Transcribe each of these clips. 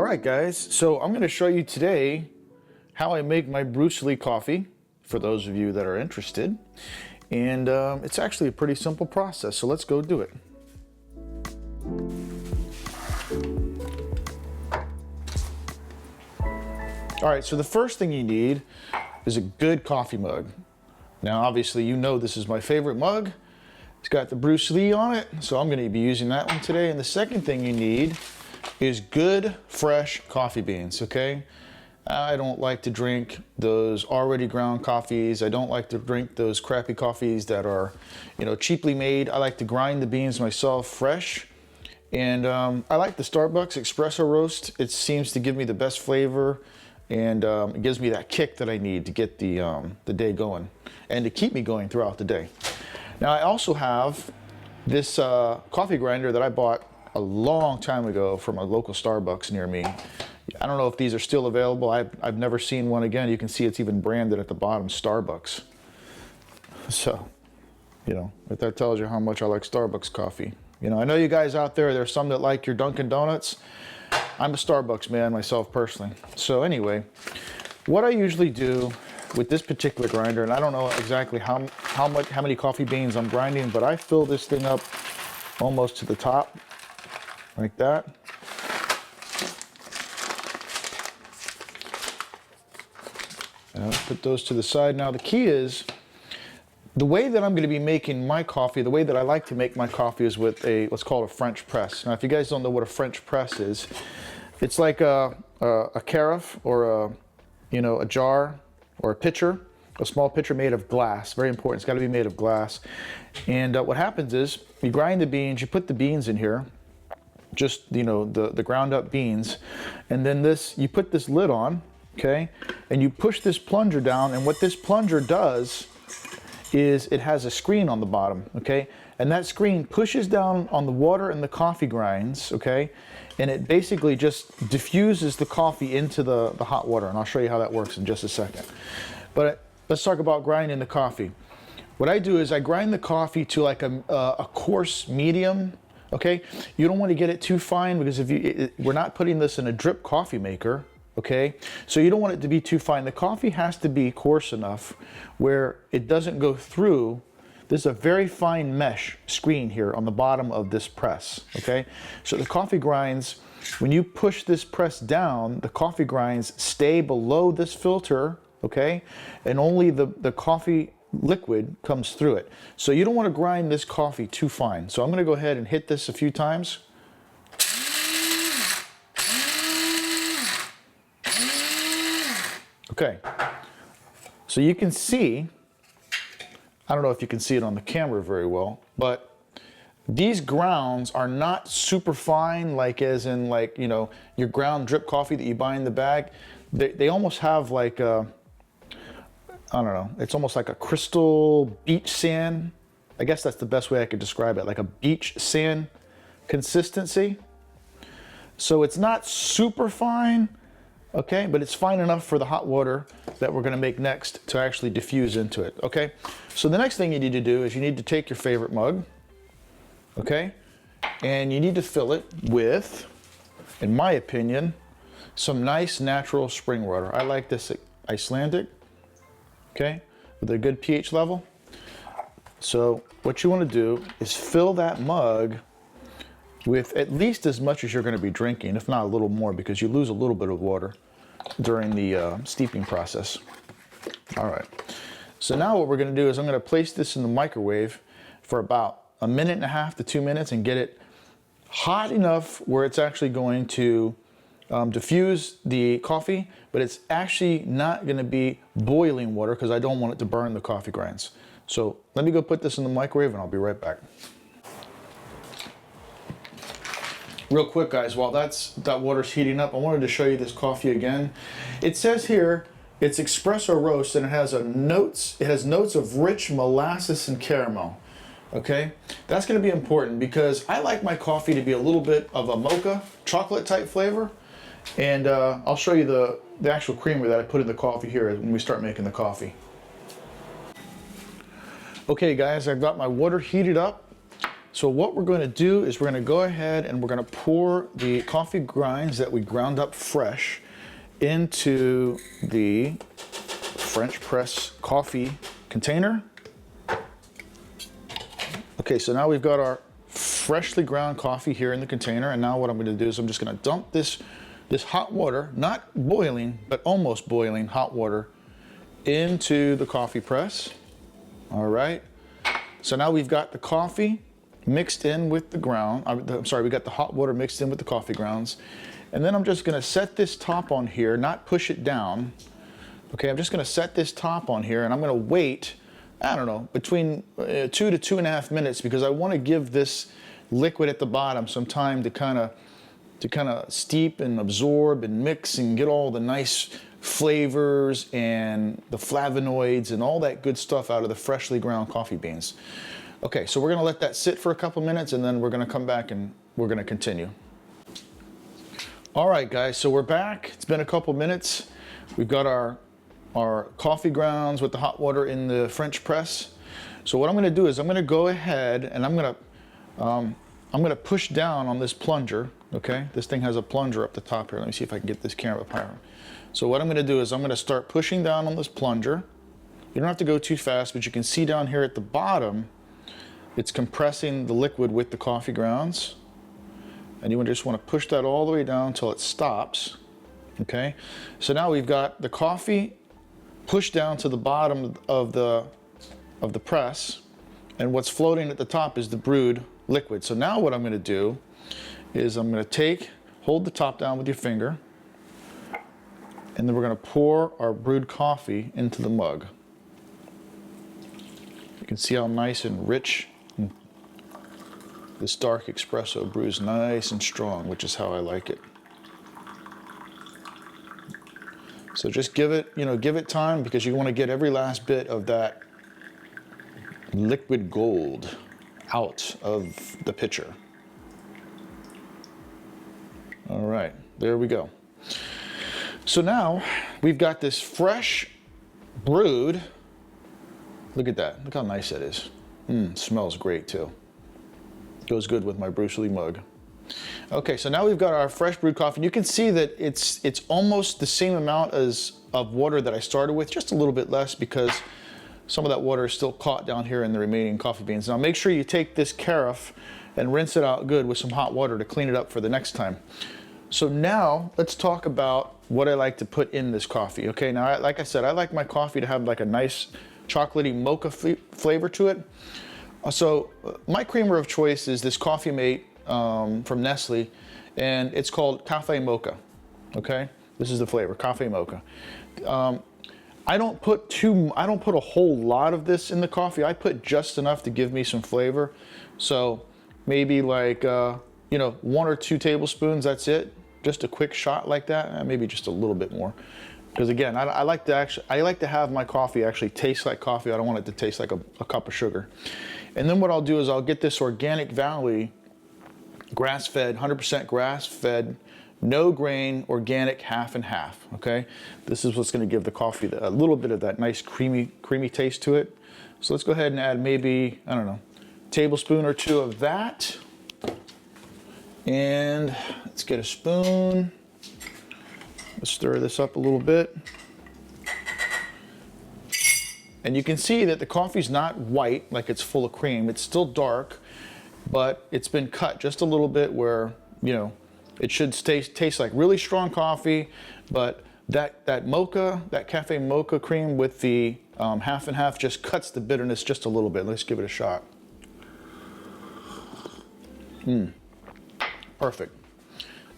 All right, guys, so I'm going to show you today how I make my Bruce Lee coffee, for those of you that are interested. And it's actually a pretty simple process, so let's go do it. All right, so the first thing you need is a good coffee mug. Now, obviously, you know this is my favorite mug. It's got the Bruce Lee on it, so I'm going to be using that one today. And the second thing you need is good, fresh coffee beans, okay? I don't like to drink those already ground coffees. I don't like to drink those crappy coffees that are, cheaply made. I like to grind the beans myself fresh. And I like the Starbucks espresso roast. It seems to give me the best flavor, and it gives me that kick that I need to get the day going and to keep me going throughout the day. Now, I also have this coffee grinder that I bought a long time ago from a local Starbucks near me. I don't know if these are still available. I've never seen one again. You can see it's even branded at the bottom, Starbucks. So, if that tells you how much I like Starbucks coffee. I know you guys out there's some that like your Dunkin' Donuts. I'm a Starbucks man myself personally. So anyway, what I usually do with this particular grinder, and I don't know exactly how many coffee beans I'm grinding, but I fill this thing up almost to the top, like that. And I'll put those to the side. Now the key is, the way that I'm going to be making my coffee, the way that I like to make my coffee is with what's called a French press. Now, if you guys don't know what a French press is, it's like a carafe or a jar or a pitcher, a small pitcher made of glass. Very important. It's got to be made of glass. And what happens is you grind the beans, you put the beans in here, just the ground up beans, and then you put this lid on, okay, and you push this plunger down, and what this plunger does is it has a screen on the bottom, okay? And that screen pushes down on the water and the coffee grinds, okay? And it basically just diffuses the coffee into the hot water. And I'll show you how that works in just a second. But let's talk about grinding the coffee. What I do is I grind the coffee to like a coarse medium, okay? You don't want to get it too fine because we're not putting this in a drip coffee maker, okay? So you don't want it to be too fine. The coffee has to be coarse enough where it doesn't go through. There's a very fine mesh screen here on the bottom of this press, okay? So the coffee grinds, when you push this press down, the coffee grinds stay below this filter, okay? And only the coffee liquid comes through it. So you don't want to grind this coffee too fine. So I'm going to go ahead and hit this a few times. Okay, so you can see, I don't know if you can see it on the camera very well, but these grounds are not super fine, like as in your ground drip coffee that you buy in the bag. They almost have like I don't know, it's almost like a crystal beach sand. I guess that's the best way I could describe it, like a beach sand consistency. So it's not super fine, okay, but it's fine enough for the hot water that we're going to make next to actually diffuse into it, okay? So the next thing you need to do is you need to take your favorite mug, okay, and you need to fill it with, in my opinion, some nice natural spring water. I like this Icelandic, okay, with a good pH level. So what you want to do is fill that mug with at least as much as you're going to be drinking, if not a little more, because you lose a little bit of water during the steeping process. All right, so now what we're going to do is I'm going to place this in the microwave for about 1.5 to 2 minutes and get it hot enough where it's actually going to diffuse the coffee, but it's actually not going to be boiling water because I don't want it to burn the coffee grinds. So let me go put this in the microwave and I'll be right back. Real quick, guys, while that water's heating up, I wanted to show you this coffee again. It says here it's espresso roast, and it has notes of rich molasses and caramel. Okay, that's going to be important because I like my coffee to be a little bit of a mocha chocolate type flavor, and I'll show you the actual creamer that I put in the coffee here when we start making the coffee. Okay, guys, I've got my water heated up. So what we're going to do is we're going to go ahead and we're going to pour the coffee grinds that we ground up fresh into the French press coffee container. Okay, so now we've got our freshly ground coffee here in the container, and now what I'm going to do is I'm just going to dump this hot water, not boiling, but almost boiling hot water, into the coffee press. All right. So now we've got the coffee mixed in with the ground. I'm sorry, we got the hot water mixed in with the coffee grounds. And then I'm just going to set this top on here, not push it down. Okay, I'm just going to set this top on here, and I'm going to wait, I don't know, between 2 to 2.5 minutes, because I want to give this liquid at the bottom some time to kind of steep and absorb and mix and get all the nice flavors and the flavonoids and all that good stuff out of the freshly ground coffee beans. Okay, so we're going to let that sit for a couple minutes, and then we're going to come back and we're going to continue. All right, guys, so we're back. It's been a couple minutes. We've got our coffee grounds with the hot water in the French press. So what I'm going to do is I'm going to go ahead and I'm going to push down on this plunger. Okay, this thing has a plunger up the top here. Let me see if I can get this camera up higher. So what I'm going to do is I'm going to start pushing down on this plunger. You don't have to go too fast, but you can see down here at the bottom, it's compressing the liquid with the coffee grounds. And you just want to push that all the way down until it stops. Okay, so now we've got the coffee pushed down to the bottom of the press, and what's floating at the top is the brewed liquid. So now what I'm going to do is I'm going to hold the top down with your finger, and then we're going to pour our brewed coffee into the mug. You can see how nice and rich this dark espresso brews, nice and strong, which is how I like it. So just give it time, because you want to get every last bit of that liquid gold out of the pitcher. All right, there we go. So now we've got this fresh brewed, look at that, look how nice that is. Smells great too. Goes good with my Bruce Lee mug. Okay, so now we've got our fresh brewed coffee. You can see that it's almost the same amount of water that I started with, just a little bit less, because some of that water is still caught down here in the remaining coffee beans. Now make sure you take this carafe and rinse it out good with some hot water to clean it up for the next time. So now let's talk about what I like to put in this coffee. Okay, now like I said, I like my coffee to have like a nice chocolatey mocha flavor to it. So my creamer of choice is this Coffee Mate from Nestle, and it's called Cafe Mocha. Okay, this is the flavor, Cafe Mocha. I don't put a whole lot of this in the coffee. I put just enough to give me some flavor. So maybe like 1 or 2 tablespoons. That's it. Just a quick shot like that. Maybe just a little bit more. Because again, I like to have my coffee actually taste like coffee. I don't want it to taste like a cup of sugar. And then what I'll do is I'll get this Organic Valley grass-fed, 100% grass-fed, no grain, organic, half and half. Okay, this is what's going to give the coffee a little bit of that nice creamy taste to it. So let's go ahead and add maybe, I don't know, a tablespoon or 2 of that. And let's get a spoon. Let's stir this up a little bit. And you can see that the coffee's not white, like it's full of cream. It's still dark, but it's been cut just a little bit where, it should taste like really strong coffee, but that mocha, that Cafe Mocha cream with the half and half just cuts the bitterness just a little bit. Let's give it a shot. Perfect.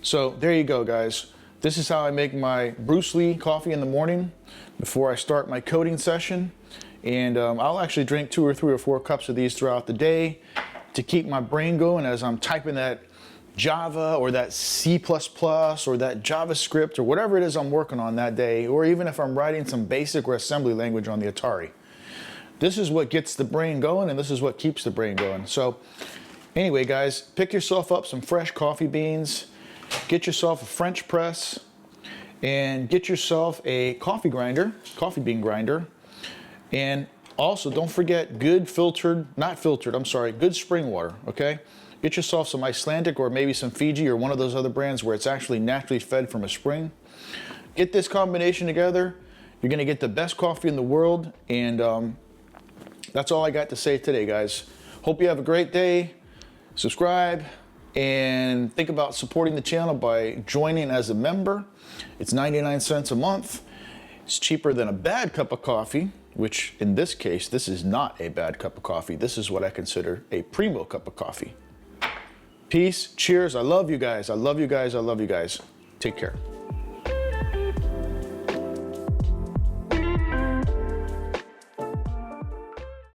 So there you go, guys. This is how I make my Bruce Lee coffee in the morning before I start my coding session. And I'll actually drink 2 or 3 or 4 cups of these throughout the day to keep my brain going as I'm typing that Java or that C++ or that JavaScript or whatever it is I'm working on that day, or even if I'm writing some basic or assembly language on the Atari. This is what gets the brain going, and this is what keeps the brain going. So anyway, guys, pick yourself up some fresh coffee beans, get yourself a French press, and get yourself a coffee bean grinder, and Also, don't forget good filtered, not filtered, I'm sorry, good spring water, okay? Get yourself some Icelandic or maybe some Fiji or one of those other brands where it's actually naturally fed from a spring. Get this combination together. You're gonna get the best coffee in the world. And that's all I got to say today, guys. Hope you have a great day. Subscribe and think about supporting the channel by joining as a member. It's 99 cents a month. It's cheaper than a bad cup of coffee, which in this case, this is not a bad cup of coffee. This is what I consider a primo cup of coffee. Peace, cheers, I love you guys. I love you guys, I love you guys. Take care.